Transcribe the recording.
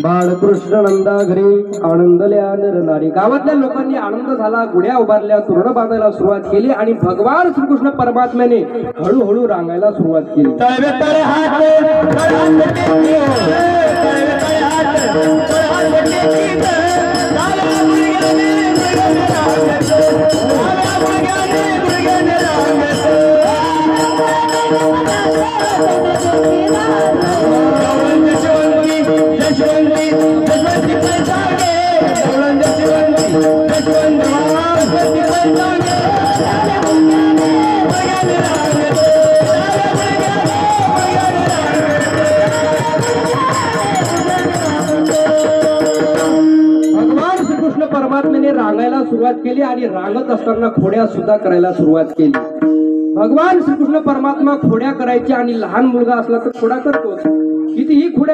बाळकृष्ण नंदा घरी आनंदल्या नरनारी. गावातल्या लोकांनी आनंद झाला, गुढ्या उभारल्या, तोरणं बांधायला सुरुवात केली आणि भगवान श्रीकृष्ण परमात्म्याने हळूहळू रांगायला सुरुवात केली. तळवे तळे हात परमात्म्याने रांगायला सुरुवात केली आणि रांगत असताना खोड्या सुद्धा करायला सुरुवात केली. भगवान श्रीकृष्ण परमात्मा खोड्या करायचे आणि लहान मुलगा असला तर खोडा करतो. कितीही खोड्या